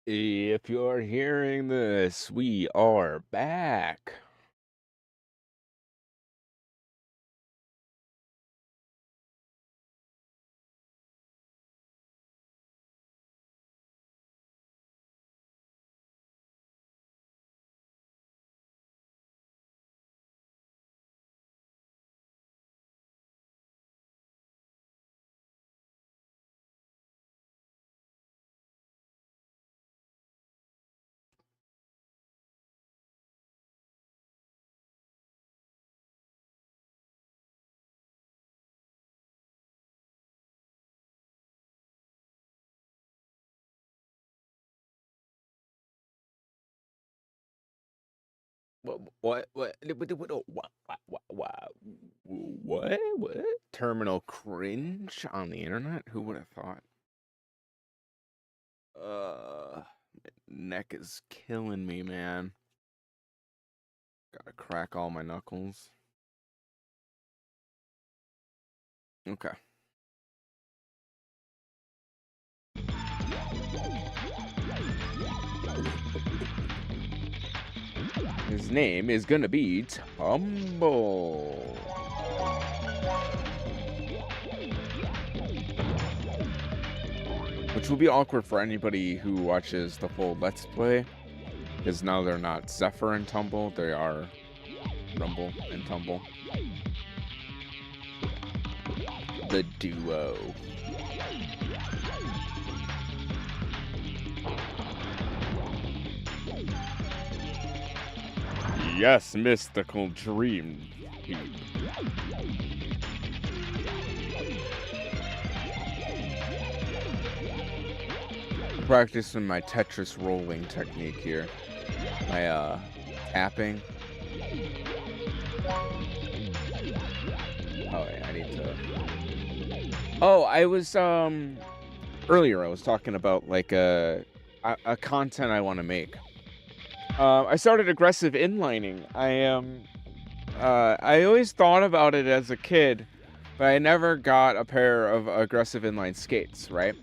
If you're hearing this, we are back. What? Terminal cringe on the internet? Who would have thought? Uh, Neck is killing me, man. Gotta crack all my knuckles. Okay. His name is gonna be Tumble. Which will be awkward for anybody who watches the full Let's Play, because now they're not Zephyr and Tumble, they are Rumble and Tumble. The duo. Yes, mystical dream. Practicing my Tetris rolling technique here. My tapping. Oh yeah, I need to. Oh, I was earlier I was talking about like a content I want to make. I started aggressive inlining. I always thought about it as a kid, but I never got a pair of aggressive inline skates, right?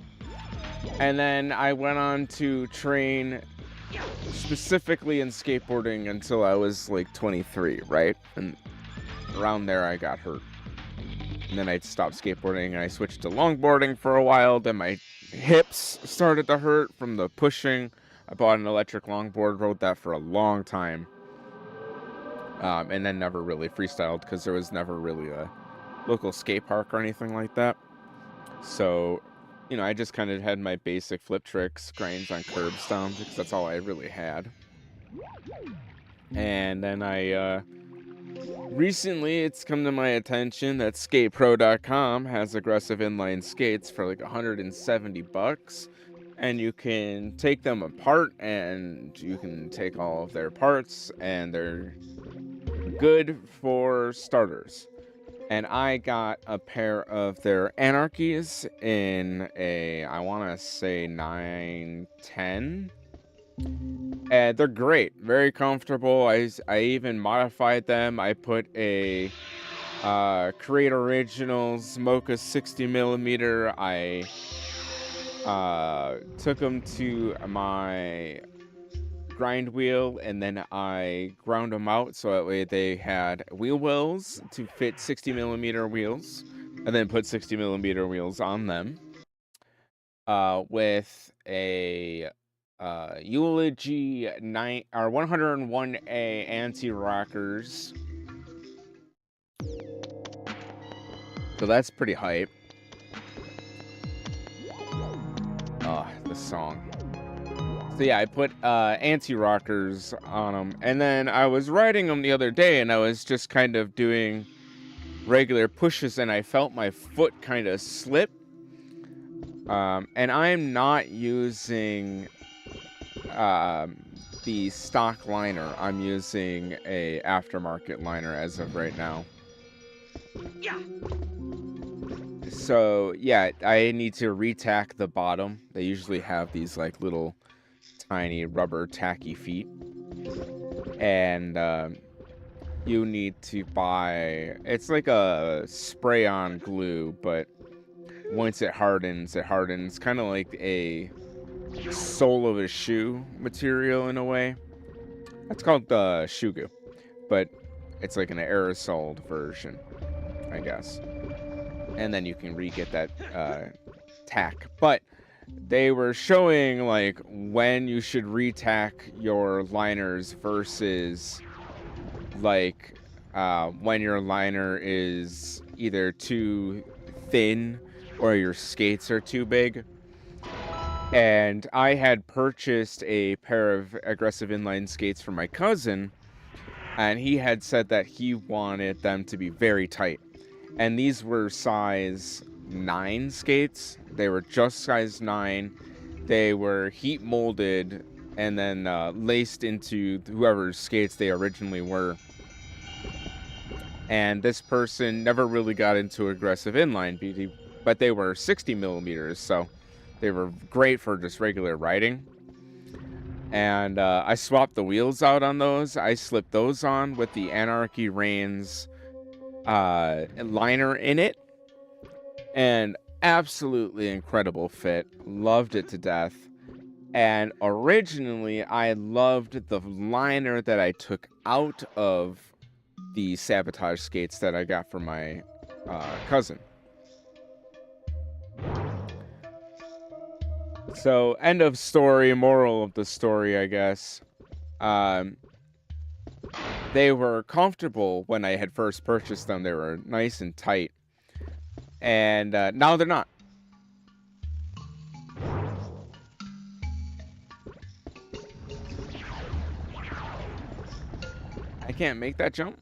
And then I went on to train specifically in skateboarding until I was like 23, right? And around there I got hurt. And then I stopped skateboarding and I switched to longboarding for a while. Then my hips started to hurt from the pushing. I bought an electric longboard, rode that for a long time. And then never really freestyled because there was never really a local skate park or anything like that. So, you know, I just kind of had my basic flip tricks, grinds on curb stomps, because that's all I really had. And then recently it's come to my attention that skatepro.com has aggressive inline skates for like $170. And you can take them apart and you can take all of their parts and they're good for starters. And I got a pair of their Anarchies in a, I want to say 910. And they're great, very comfortable. I even modified them. I put a Create Originals Mocha 60 millimeter. I took them to my grind wheel and then I ground them out so that way they had wheel wells to fit 60 millimeter wheels and then put 60 millimeter wheels on them with a Eulogy 101A anti-rockers. So that's pretty hype. The song. So yeah, I put anti-rockers on them, and then I was riding them the other day, and I was just kind of doing regular pushes, and I felt my foot kind of slip. And I'm not using the stock liner. I'm using a aftermarket liner as of right now. Yeah. So yeah, I need to retack the bottom. They usually have these like little tiny rubber tacky feet, and you need to buy, it's like a spray on glue, but once it hardens kind of like a sole of a shoe material in a way. That's called the shoe goo, but it's like an aerosoled version, I guess. And then you can re-get that tack. But they were showing like when you should re-tack your liners versus like when your liner is either too thin or your skates are too big. And I had purchased a pair of aggressive inline skates for my cousin, and he had said that he wanted them to be very tight. And these were size 9 skates. They were just size 9. They were heat molded and then laced into whoever's skates they originally were. And this person never really got into aggressive inline BD, but they were 60 millimeters, so they were great for just regular riding. And I swapped the wheels out on those. I slipped those on with the Anarchy Reigns liner in it, and absolutely incredible fit. Loved it to death. And originally I loved the liner that I took out of the Sabotage skates that I got from my cousin. So end of story, moral of the story, I guess. They were comfortable when I had first purchased them. They were nice and tight. And now they're not. I can't make that jump.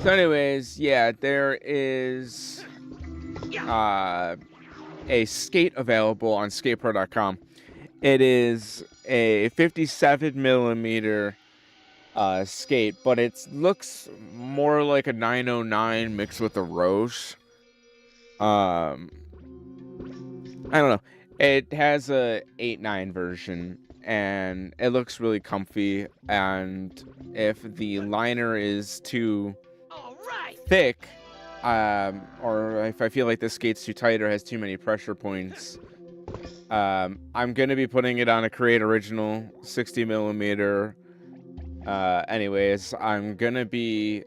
So anyways, yeah, there is a skate available on skateboard.com. It is a 57 millimeter skate, but it looks more like a 909 mixed with a Roche. I don't know. It has a 8.9 version, and it looks really comfy. And if the liner is too thick, or if I feel like the skate's too tight or has too many pressure points, I'm gonna be putting it on a Create Original 60 millimeter. Anyways, I'm gonna be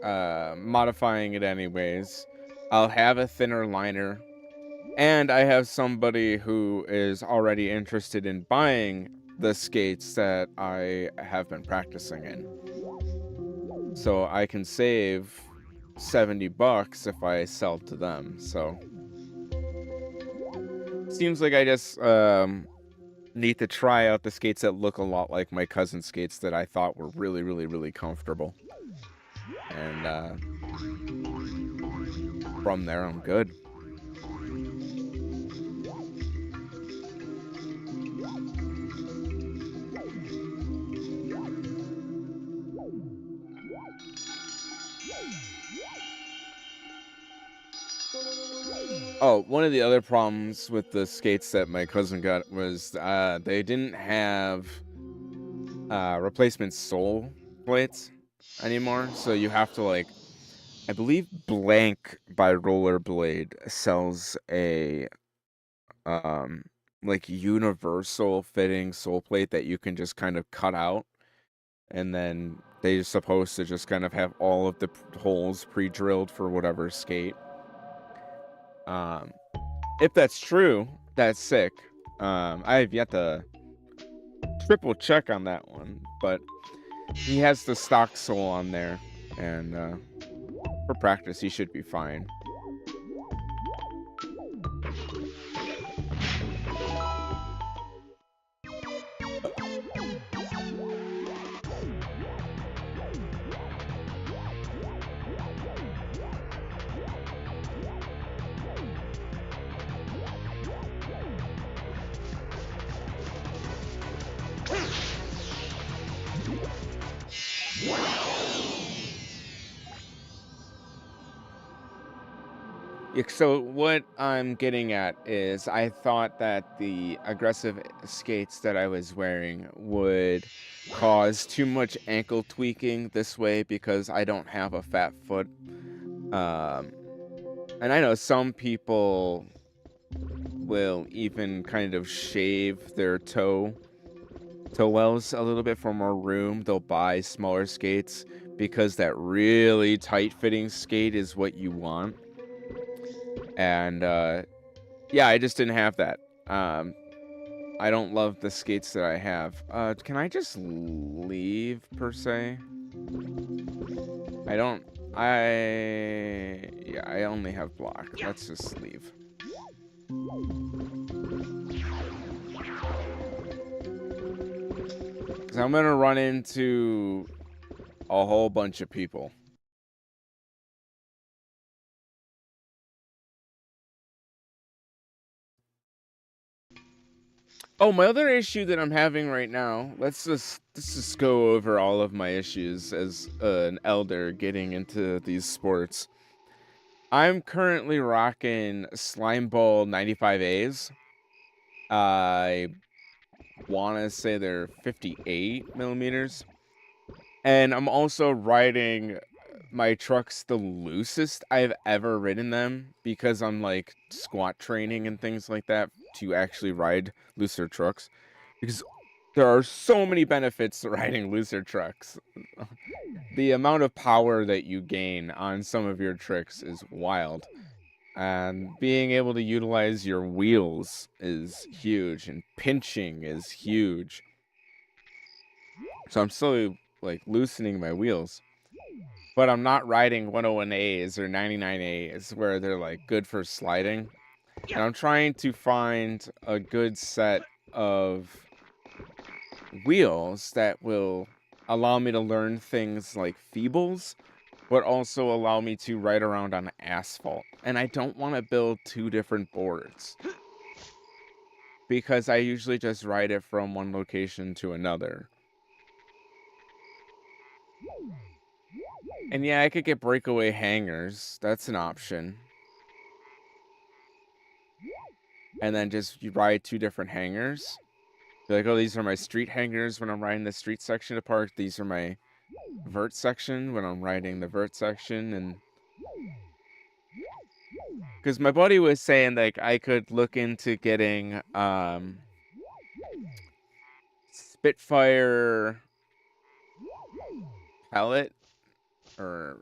modifying it anyways. I'll have a thinner liner, and I have somebody who is already interested in buying the skates that I have been practicing in. So I can save $70 if I sell to them. So seems like I just need to try out the skates that look a lot like my cousin's skates that I thought were really, really, really comfortable. And from there, I'm good. Oh, one of the other problems with the skates that my cousin got was they didn't have replacement sole plates anymore. So you have to, like, I believe Blank by Rollerblade sells a like universal fitting sole plate that you can just kind of cut out, and then they're supposed to just kind of have all of the holes pre-drilled for whatever skate. If that's true, that's sick. I have yet to triple check on that one, but he has the stock sole on there, and for practice he should be fine. Yeah, so what I'm getting at is I thought that the aggressive skates that I was wearing would cause too much ankle tweaking this way because I don't have a fat foot. Um, and I know some people will even kind of shave their toe wells a little bit for more room. They'll buy smaller skates because that really tight fitting skate is what you want. And yeah, I just didn't have that. I don't love the skates that I have. Can I just leave per se? I don't. Yeah, I only have block. Let's just leave. Because I'm gonna run into a whole bunch of people. Oh, my other issue that I'm having right now, let's just go over all of my issues as an elder getting into these sports. I'm currently rocking Slime Ball 95As. I want to say they're 58 millimeters. And I'm also riding my trucks the loosest I've ever ridden them because I'm like squat training and things like that to actually ride looser trucks. Because there are so many benefits to riding looser trucks. The amount of power that you gain on some of your tricks is wild. And being able to utilize your wheels is huge, and pinching is huge. So I'm slowly like loosening my wheels. But I'm not riding 101As or 99As where they're like good for sliding. And I'm trying to find a good set of wheels that will allow me to learn things like feebles, but also allow me to ride around on asphalt. And I don't want to build two different boards because I usually just ride it from one location to another. And yeah, I could get breakaway hangers. That's an option. And then just you ride two different hangers. Be like, oh, these are my street hangers when I'm riding the street section of the park. These are my vert section when I'm riding the vert section. And because my buddy was saying like I could look into getting Spitfire pellet, or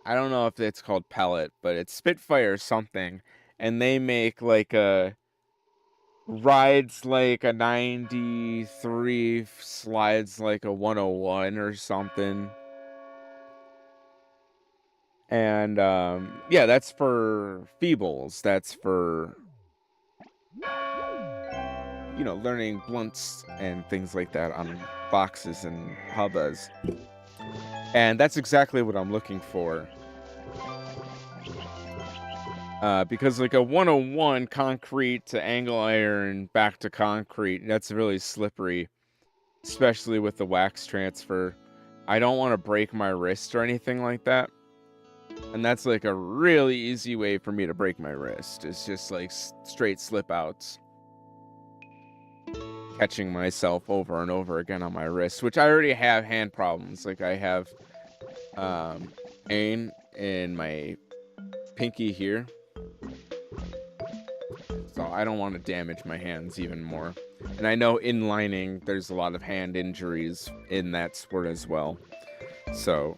I don't know if it's called pellet, but it's Spitfire something, and they make like a rides like a 93, slides like a 101 or something. And yeah, that's for feebles. That's for, you know, learning blunts and things like that on boxes and hubbas. And that's exactly what I'm looking for. Because like a 101 concrete to angle iron back to concrete, that's really slippery, especially with the wax transfer. I don't want to break my wrist or anything like that. And that's like a really easy way for me to break my wrist. It's just like straight slip outs. Catching myself over and over again on my wrist, which I already have hand problems. Like I have pain in my pinky here. So I don't want to damage my hands even more. And I know inlining, there's a lot of hand injuries in that sport as well. So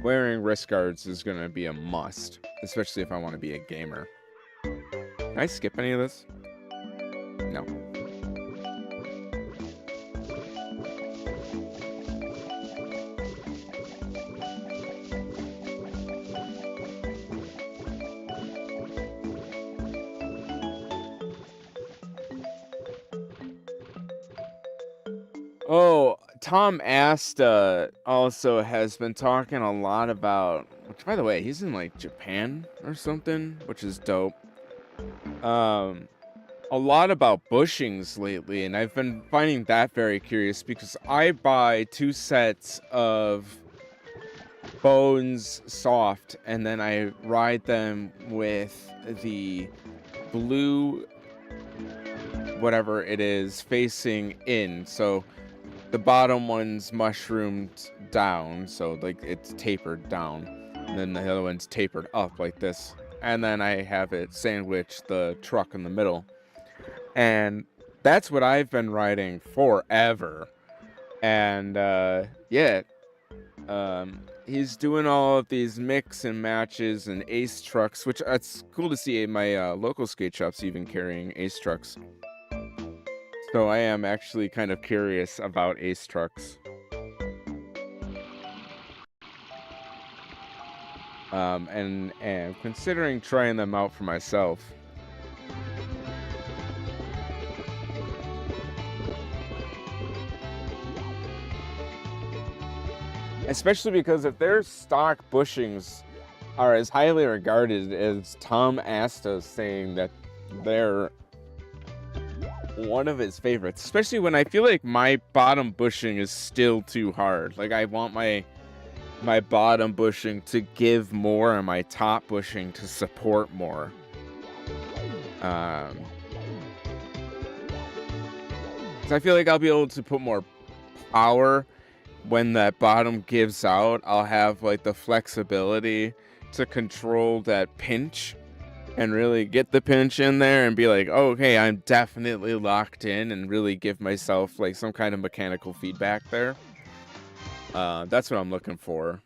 wearing wrist guards is going to be a must, especially if I want to be a gamer. Can I skip any of this? No. Oh, Tom Asta also has been talking a lot about, which by the way, he's in like Japan or something, which is dope. A lot about bushings lately, and I've been finding that very curious because I buy 2 sets of bones soft, and then I ride them with the blue, whatever it is, facing in. So the bottom one's mushroomed down, so like it's tapered down, and then the other one's tapered up like this. And then I have it sandwich the truck in the middle. And that's what I've been riding forever. And yeah, he's doing all of these mix and matches and ace trucks, which it's cool to see my local skate shops even carrying ace trucks. So I am actually kind of curious about ace trucks. And considering trying them out for myself. Especially because if their stock bushings are as highly regarded as Tom Asta's saying that they're one of his favorites, especially when I feel like my bottom bushing is still too hard. Like I want my bottom bushing to give more and my top bushing to support more. So I feel like I'll be able to put more power when that bottom gives out. I'll have like the flexibility to control that pinch and really get the pinch in there and be like, oh, okay, I'm definitely locked in, and really give myself like some kind of mechanical feedback there. That's what I'm looking for.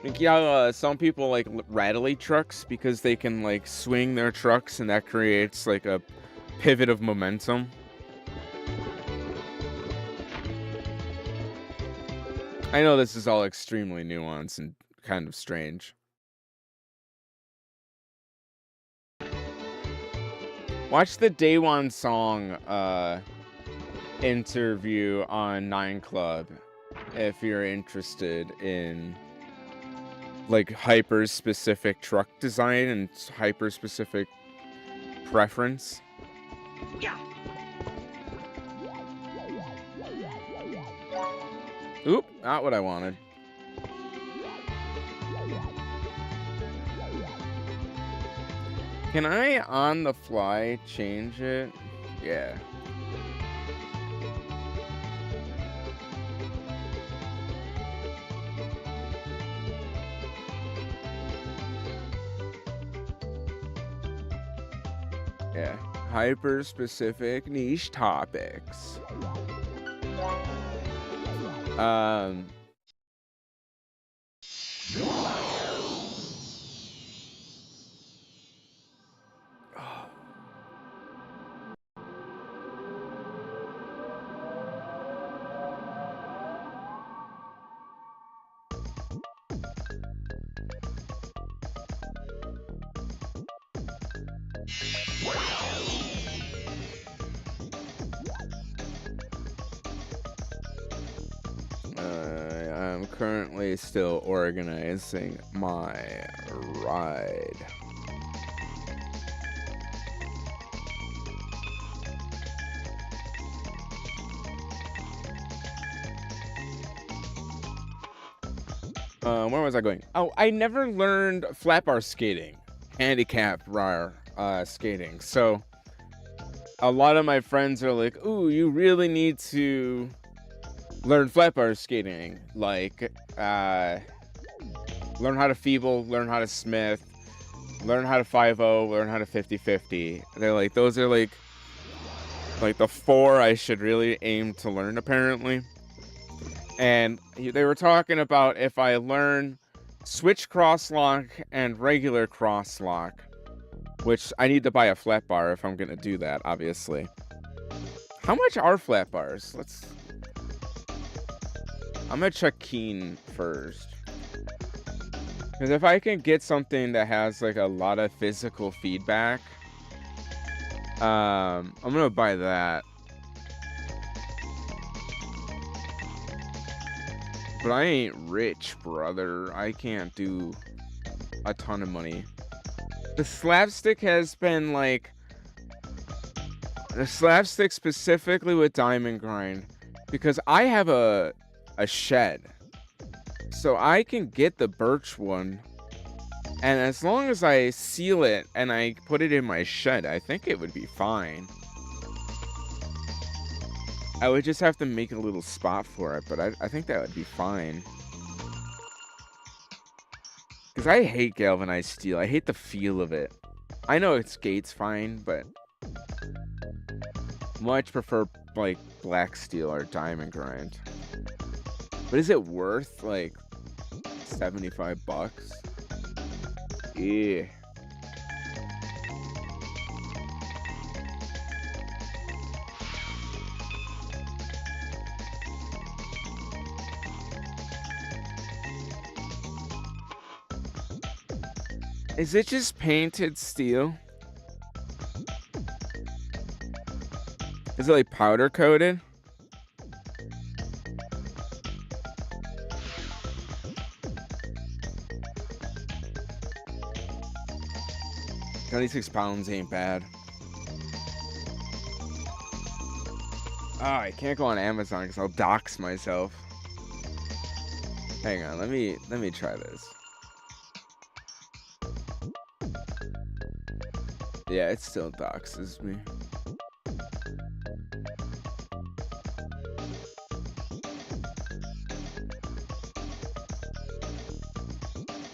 Like, yeah, some people like rattly trucks because they can like swing their trucks, and that creates like a pivot of momentum. I know this is all extremely nuanced and kind of strange. Watch the Day One Song interview on 9 Club if you're interested in like hyper specific truck design and hyper specific preference. Yeah. Oop, not what I wanted. Can I on the fly change it? Yeah. Yeah, hyper specific niche topics. I'm currently still organizing my ride. Where was I going? Oh, I never learned flat bar skating, handicap bar skating. So a lot of my friends are like, "Ooh, you really need to learn flat bar skating, like learn how to feeble, learn how to smith, learn how to 5-0, learn how to 50-50. They're like, those are like the 4 I should really aim to learn, apparently. And they were talking about if I learn switch crosslock and regular crosslock, which I need to buy a flat bar if I'm gonna do that, obviously. How much are flat bars? I'm gonna check Keen first. Because if I can get something that has like a lot of physical feedback, I'm gonna buy that. But I ain't rich, brother. I can't do a ton of money. The slapstick has been like The slapstick specifically with diamond grind, because I have a shed, so I can get the birch one, and as long as I seal it and I put it in my shed, I think it would be fine. I would just have to make a little spot for it, but I think that would be fine. Because I hate galvanized steel. I hate the feel of it. I know it skates fine, but much prefer like black steel or diamond grind. But is it worth like $75? Yeah. Is it just painted steel? Is it like powder coated? £26 ain't bad. Oh, I can't go on Amazon because I'll dox myself. Hang on, let me try this. Yeah, it still doxes me.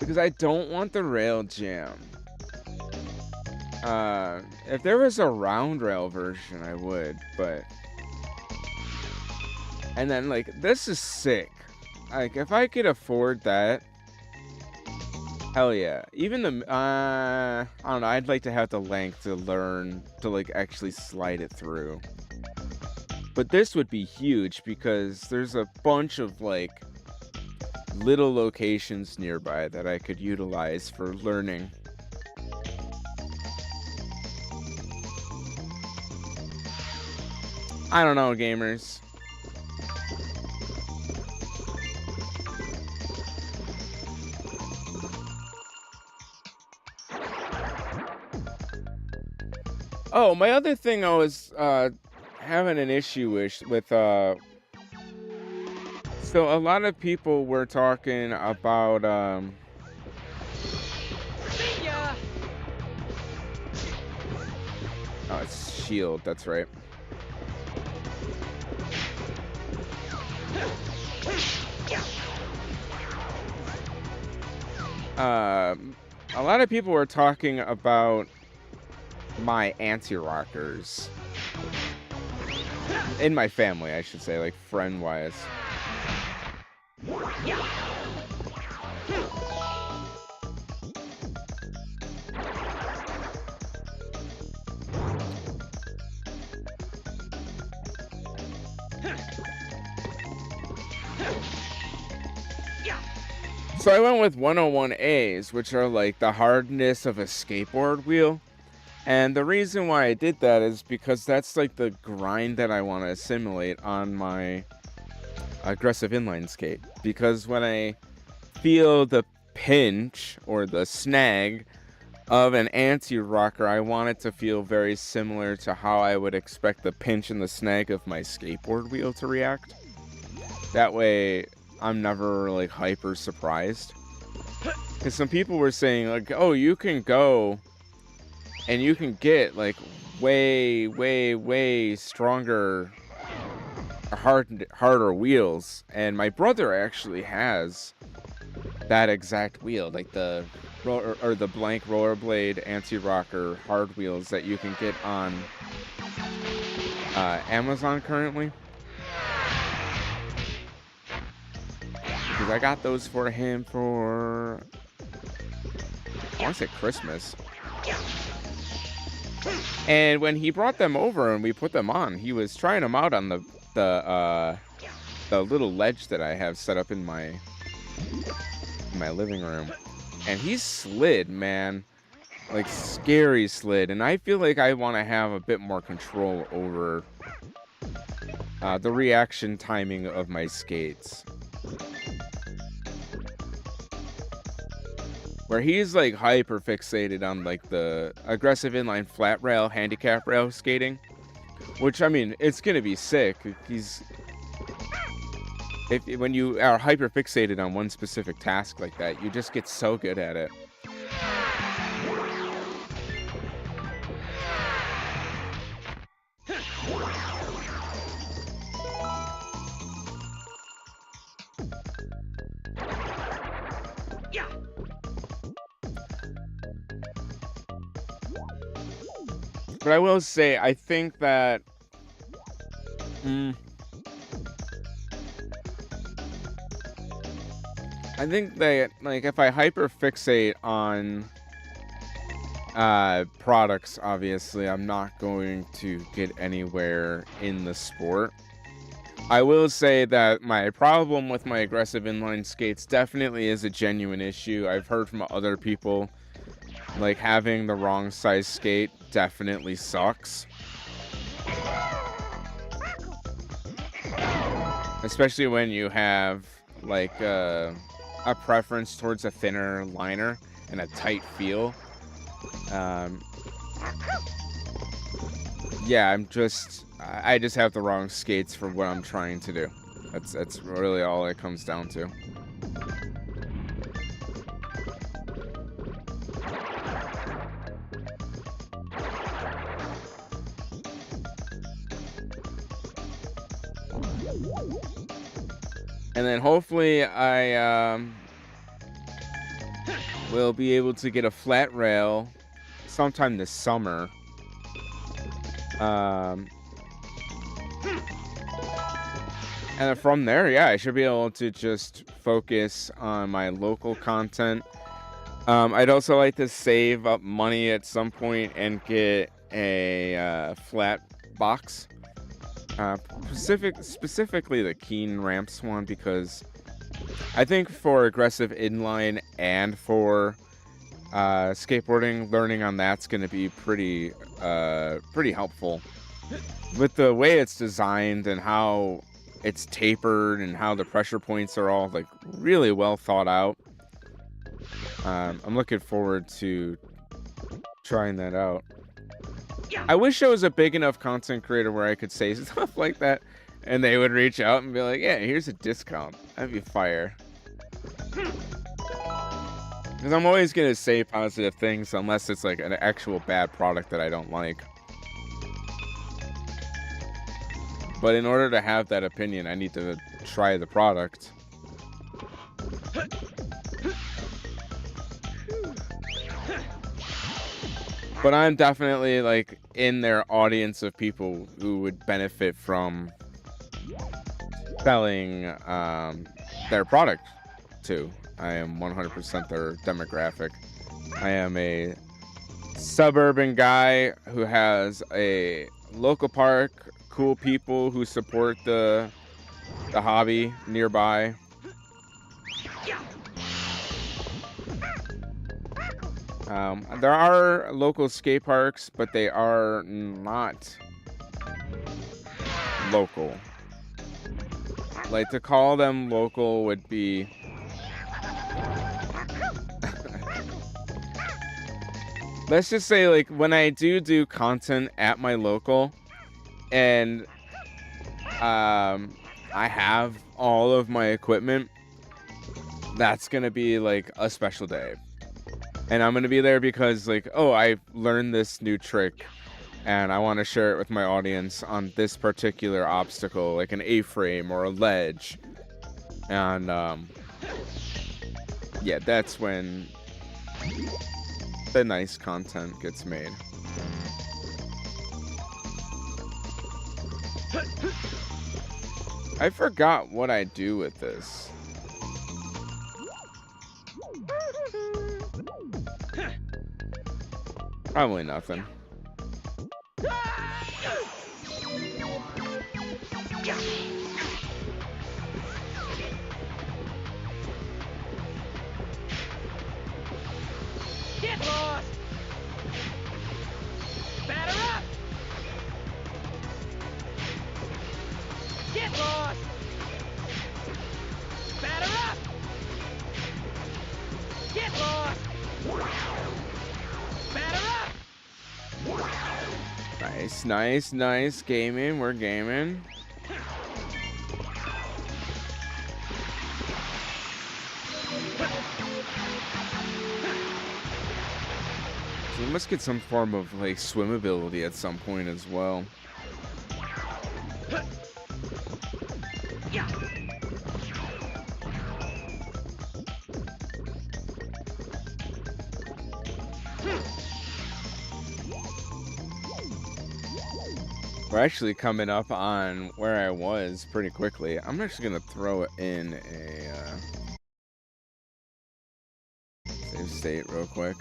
Because I don't want the rail jam. If there was a round rail version, I would, but... And then, like, this is sick. Like, if I could afford that... Hell yeah. Even the, I don't know, I'd like to have the length to learn to, like, actually slide it through. But this would be huge because there's a bunch of, like, little locations nearby that I could utilize for learning. I don't know, gamers. Oh, my other thing I was having an issue with so a lot of people were talking about oh, it's shield, that's right. A lot of people were talking about my anti-rockers in my family, I should say, like friend-wise. So I went with 101As, which are like the hardness of a skateboard wheel. And the reason why I did that is because that's like the grind that I want to assimilate on my aggressive inline skate. Because when I feel the pinch or the snag of an anti-rocker, I want it to feel very similar to how I would expect the pinch and the snag of my skateboard wheel to react. That way, I'm never like hyper surprised. Because some people were saying like, oh, you can go and you can get like way stronger, harder wheels. And my brother actually has that exact wheel, like the the blank rollerblade anti-rocker hard wheels that you can get on Amazon currently. Because I got those for him for, I want to say Christmas. And when he brought them over and we put them on, he was trying them out on the little ledge that I have set up in my living room. And he slid, man. Like scary slid. And I feel like I want to have a bit more control over the reaction timing of my skates. Where he's like hyper fixated on like the aggressive inline flat rail, handicap rail skating. Which, I mean, it's gonna be sick. When you are hyper fixated on one specific task like that, you just get so good at it. But I will say, I think that like if I hyper fixate on products, obviously I'm not going to get anywhere in the sport. I will say that my problem with my aggressive inline skates definitely is a genuine issue. I've heard from other people, like, having the wrong size skate definitely sucks. Especially when you have, like, a preference towards a thinner liner and a tight feel. Yeah, I just have the wrong skates for what I'm trying to do. That's really all it comes down to. And then hopefully I will be able to get a flat rail sometime this summer. And then from there, yeah, I should be able to just focus on my local content. I'd also like to save up money at some point and get a flat box. Specifically the Keen ramps one, because I think for aggressive inline and for skateboarding, learning on that's going to be pretty helpful. With the way it's designed and how it's tapered and how the pressure points are all, like, really well thought out. I'm looking forward to trying that out. I wish I was a big enough content creator where I could say stuff like that and they would reach out and be like, yeah, here's a discount. That'd be fire. Because I'm always going to say positive things unless it's like an actual bad product that I don't like. But in order to have that opinion, I need to try the product. But I'm definitely, like, in their audience of people who would benefit from selling their product to. I am 100% their demographic. I am a suburban guy who has a local park, cool people who support the hobby nearby. There are local skate parks, but they are not local. Like, to call them local would be let's just say, like, when I do content at my local and I have all of my equipment, that's gonna be like a special day. And I'm gonna be there because, like, oh, I learned this new trick and I want to share it with my audience on this particular obstacle, like an A-frame or a ledge. And yeah, that's when the nice content gets made. I forgot what I do with this. Probably nothing. Get lost! Batter up! Get lost! Batter up! Get lost! Batter up! Nice, nice, nice. Gaming, we're gaming. So we must get some form of like swimmability at some point as well. We're actually coming up on where I was pretty quickly. I'm actually gonna throw in a save state real quick.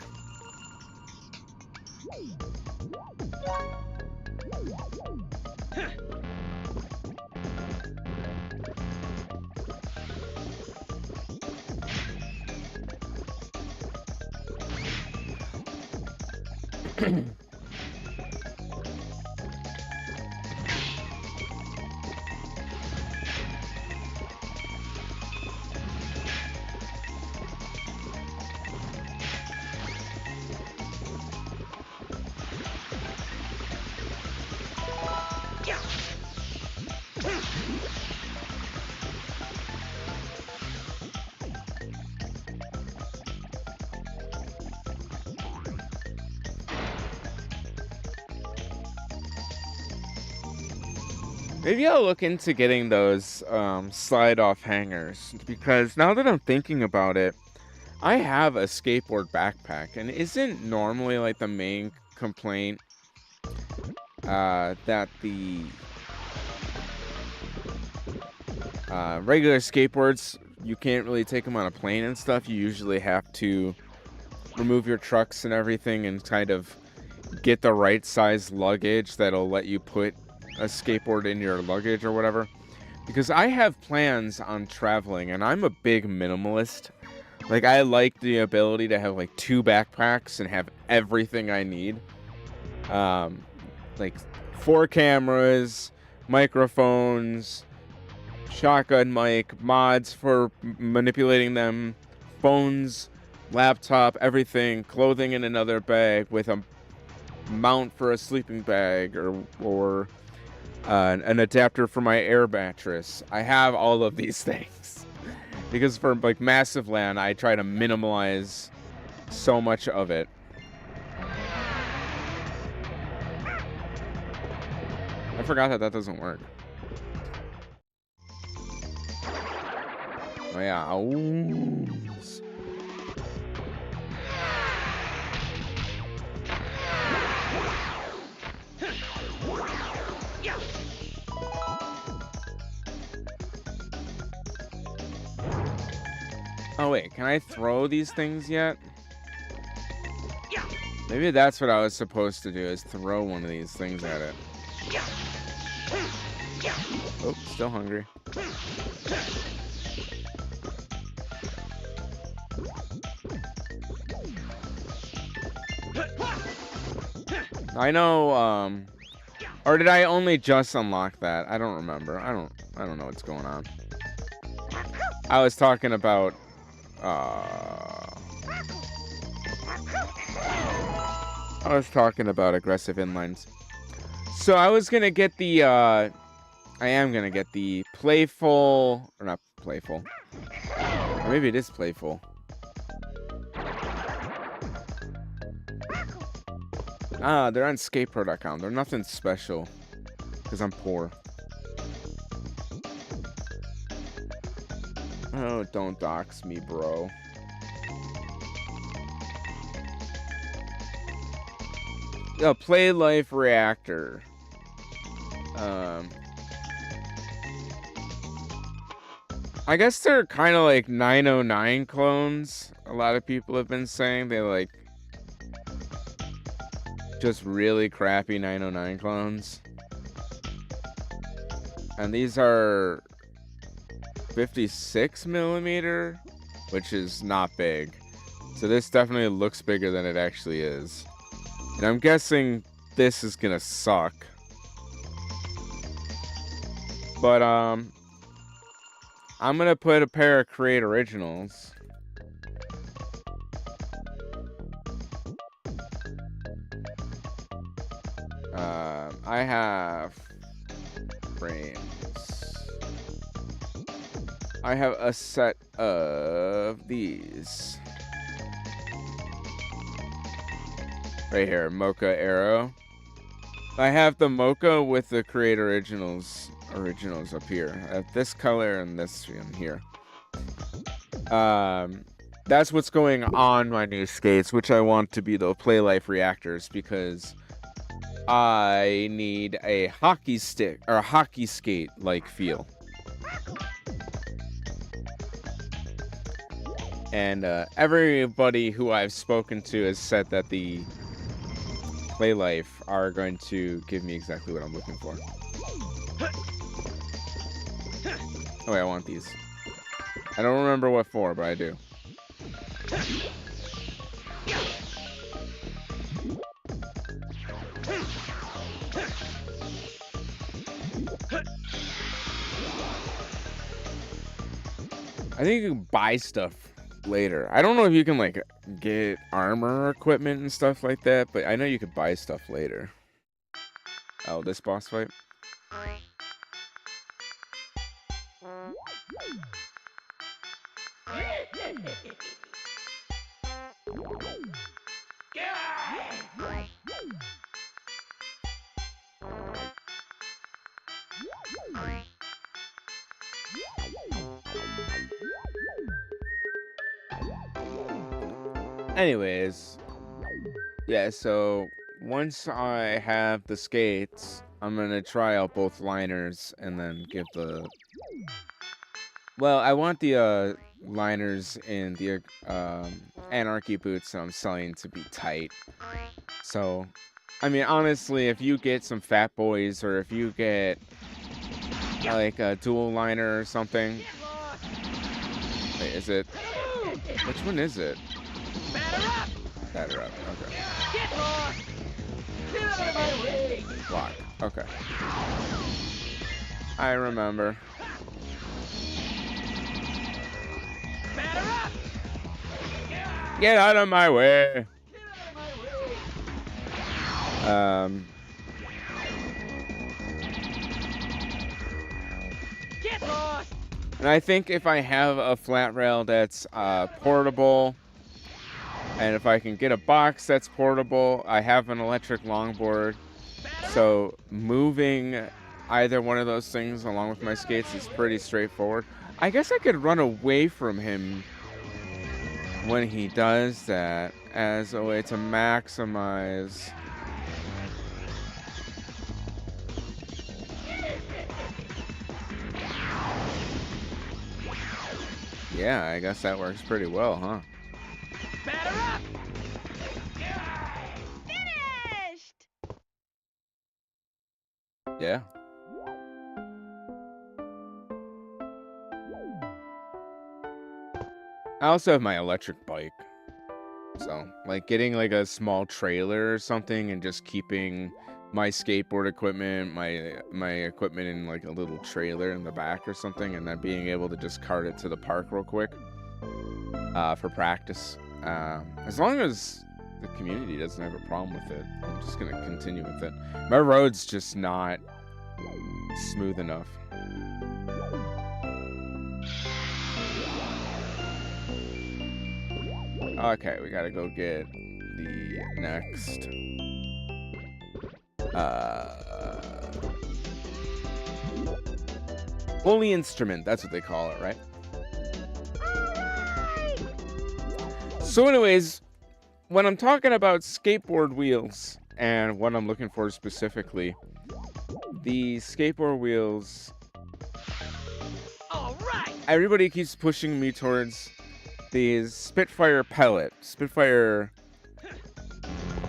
Maybe I'll look into getting those slide-off hangers, because now that I'm thinking about it, I have a skateboard backpack, and isn't normally like the main complaint that the regular skateboards, you can't really take them on a plane and stuff. You usually have to remove your trucks and everything and kind of get the right size luggage that'll let you put a skateboard in your luggage or whatever. Because I have plans on traveling, and I'm a big minimalist. Like, I like the ability to have like 2 backpacks and have everything I need. Like 4 cameras, microphones, shotgun mic, mods for manipulating them, phones, laptop, everything, clothing in another bag with a mount for a sleeping bag, or an adapter for my air mattress. I have all of these things because for like massive land, I try to minimalize so much of it. I forgot that that doesn't work. Oh yeah. Owls. Oh wait, can I throw these things yet? Maybe that's what I was supposed to do, is throw one of these things at it. Oh, still hungry. I know, or did I only just unlock that? I don't remember. I don't know what's going on. I was talking about, aggressive inlines. So I was gonna get the, I am gonna get the playful, or not playful. Or maybe it is playful. Ah, they're on skateboard.com. They're nothing special, because I'm poor. Oh, don't dox me, bro. Yeah, Play Life Reactor. I guess they're kind of like 909 clones. A lot of people have been saying they like just really crappy 909 clones. And these are 56 millimeter, which is not big. So this definitely looks bigger than it actually is. And I'm guessing this is gonna suck. But I'm gonna put a pair of Create Originals. I have frames. I have a set of these. Right here, Mocha Arrow. I have the Mocha with the Create originals up here. I have this color and this one here. That's what's going on my new skates, which I want to be the Play Life reactors because I need a hockey stick or a hockey skate like feel. And everybody who I've spoken to has said that the Play Life are going to give me exactly what I'm looking for. Oh wait, I want these. I don't remember what for, but I do. I think you can buy stuff later. I don't know if you can like get armor equipment and stuff like that, but I know you could buy stuff later. Oh, this boss fight? Anyways, yeah, so once I have the skates, I'm gonna try out both liners and then give the... Well, I want the liners in the Anarchy boots that I'm selling to be tight. So, I mean, honestly, if you get some Fat Boys or if you get like a dual liner or something... Wait, is it... Which one is it? Batter up, okay. Get lost! Get out of my way! Block, okay. I remember. Batter up! Get out of my way! Get out of my way! Get lost! And I think if I have a flat rail that's portable, and if I can get a box that's portable, I have an electric longboard. So moving either one of those things along with my skates is pretty straightforward. I guess I could run away from him when he does that as a way to maximize. Yeah, I guess that works pretty well, huh? Batter up! Finished! Yeah. I also have my electric bike. So, like getting like a small trailer or something and just keeping my skateboard equipment, my equipment in like a little trailer in the back or something, and then being able to just cart it to the park real quick for practice. As long as the community doesn't have a problem with it, I'm just gonna continue with it. My road's just not smooth enough. Okay, we gotta go get the next Holy Instrument, that's what they call it, right? So anyways, when I'm talking about skateboard wheels and what I'm looking for specifically, the skateboard wheels, All right! everybody keeps pushing me towards these Spitfire pellet. Spitfire,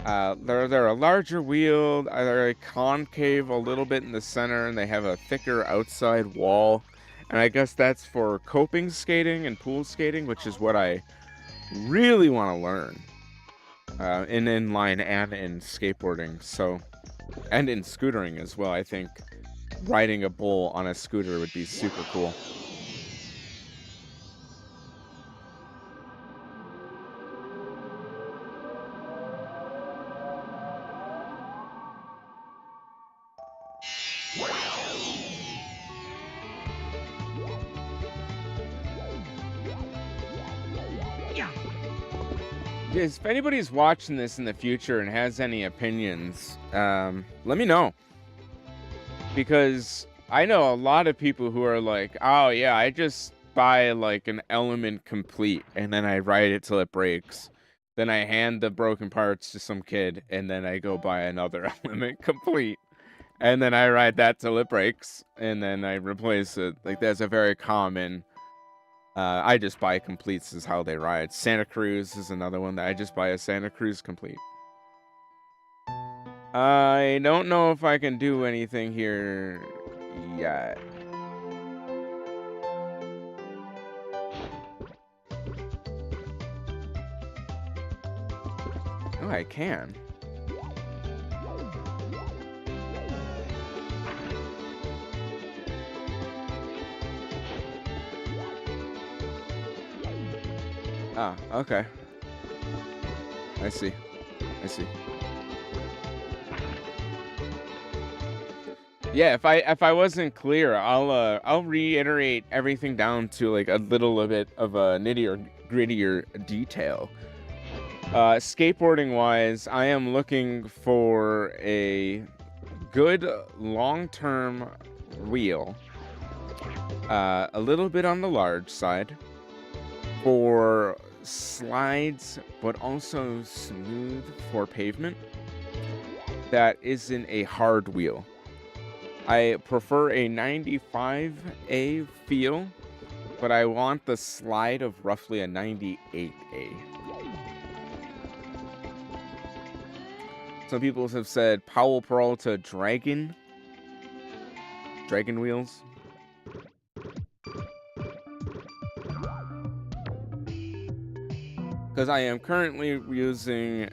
they're a larger wheel, they're a concave a little bit in the center, and they have a thicker outside wall. And I guess that's for coping skating and pool skating, which is what I really want to learn. In inline and in skateboarding, so, and in scootering as well. I think riding a bull on a scooter would be super cool. If anybody's watching this in the future and has any opinions, let me know. Because I know a lot of people who are like, oh yeah, I just buy like an element complete and then I ride it till it breaks. Then I hand the broken parts to some kid and then I go buy another element complete. And then I ride that till it breaks and then I replace it. Like that's a very common, I just buy completes is how they ride. Santa Cruz is another one that I just buy a Santa Cruz complete. I don't know if I can do anything here yet. Oh, I can. Ah, okay. I see. I see. Yeah, if I wasn't clear, I'll reiterate everything down to like a little bit of a grittier detail. Skateboarding wise, I am looking for a good long-term wheel. A little bit on the large side for slides, but also smooth for pavement. That isn't a hard wheel. I prefer a 95A feel, but I want the slide of roughly a 98A. Some people have said Powell Peralta Dragon wheels. Because I am currently using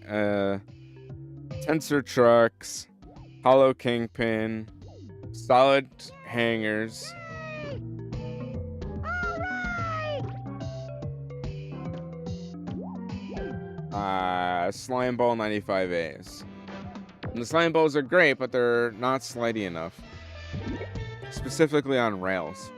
Tensor Trucks, Hollow Kingpin, solid hangers. Slime Ball 95As. And the slime balls are great, but they're not slidey enough. Specifically on rails.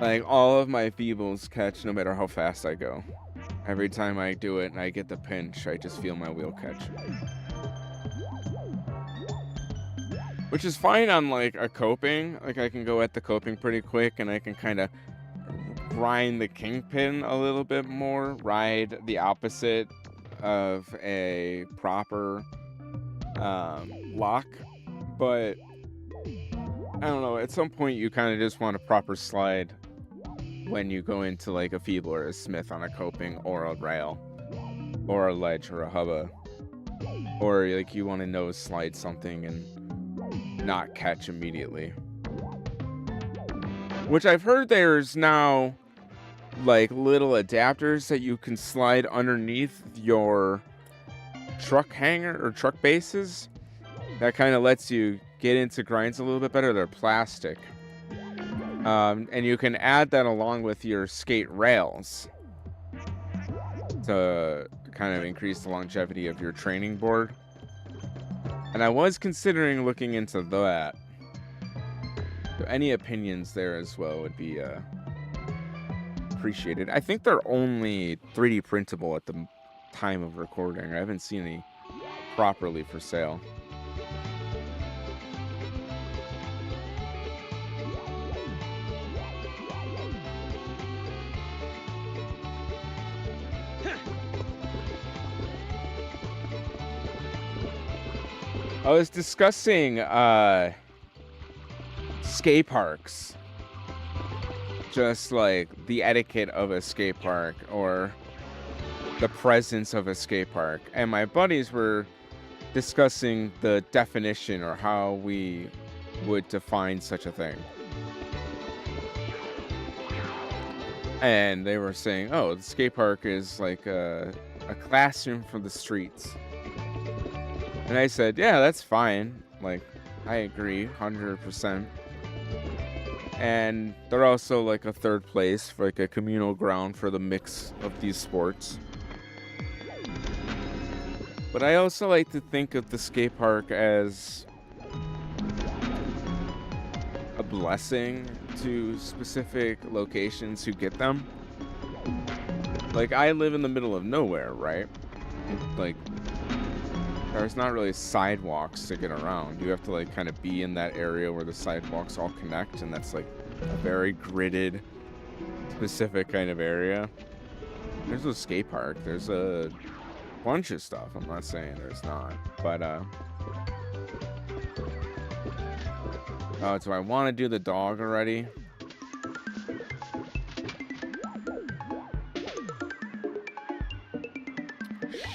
Like, all of my feebles catch no matter how fast I go. Every time I do it and I get the pinch, I just feel my wheel catch. Which is fine on, like, a coping. Like, I can go at the coping pretty quick and I can kind of grind the kingpin a little bit more. Ride the opposite of a proper lock. But, I don't know, at some point you kind of just want a proper slide when you go into like a feeble or a smith on a coping or a rail or a ledge or a hubba, or like you want to nose slide something and not catch immediately, which I've heard there's now like little adapters that you can slide underneath your truck hanger or truck bases that kind of lets you get into grinds a little bit better. They're plastic. And you can add that along with your skate rails to kind of increase the longevity of your training board. And I was considering looking into that. So any opinions there as well would be appreciated. I think they're only 3D printable at the time of recording. I haven't seen any properly for sale. I was discussing skate parks, just like the etiquette of a skate park or the presence of a skate park, and my buddies were discussing the definition or how we would define such a thing. And they were saying, oh, the skate park is like a classroom for the streets. And I said, yeah, that's fine. Like, I agree, 100%. And they're also like a third place for like a communal ground for the mix of these sports. But I also like to think of the skate park as blessing to specific locations who get them. Like, I live in the middle of nowhere, right? Like, there's not really sidewalks to get around. You have to, like, kind of be in that area where the sidewalks all connect, and that's, like, a very gridded, specific kind of area. There's a skate park. There's a bunch of stuff. I'm not saying there's not. But, oh, do I want to do the dog already?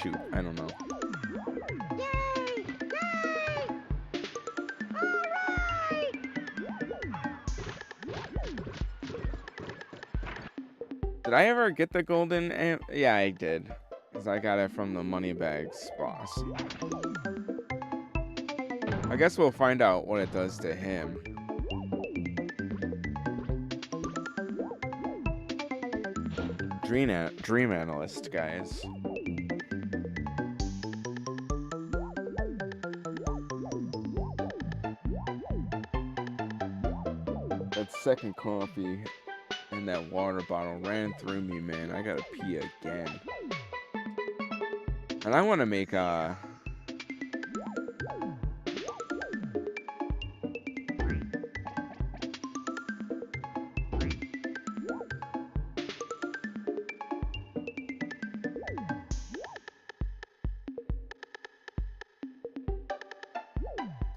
Shoot, I don't know. Yay! Yay! All right! Did I ever get the golden amp? Yeah, I did. Because I got it from the Moneybags boss. I guess we'll find out what it does to him. Dream analyst, guys. That second coffee and that water bottle ran through me, man. I gotta pee again. And I want to make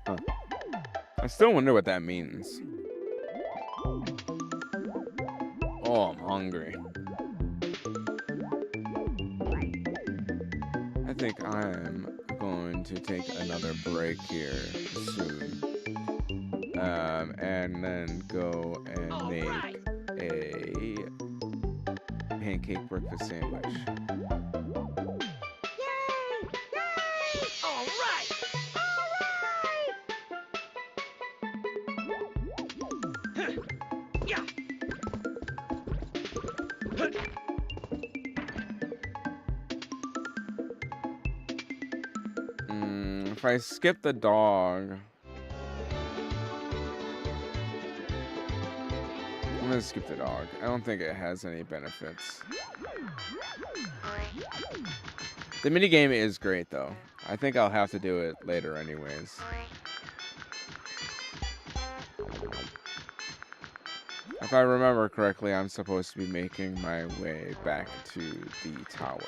Huh. I still wonder what that means. Oh, I'm hungry. I think I'm going to take another break here soon. And then go and make a pancake breakfast sandwich. Yay! Yay! All right! All right! Yeah! If I skip the dog, I'm gonna skip the dog. I don't think it has any benefits. The minigame is great, though. I think I'll have to do it later anyways. If I remember correctly, I'm supposed to be making my way back to the tower.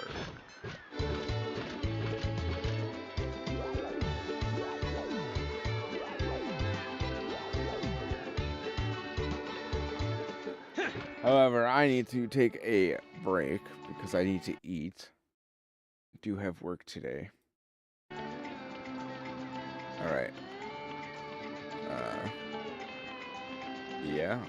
However, I need to take a break because I need to eat. I do have work today. Alright. Yeah.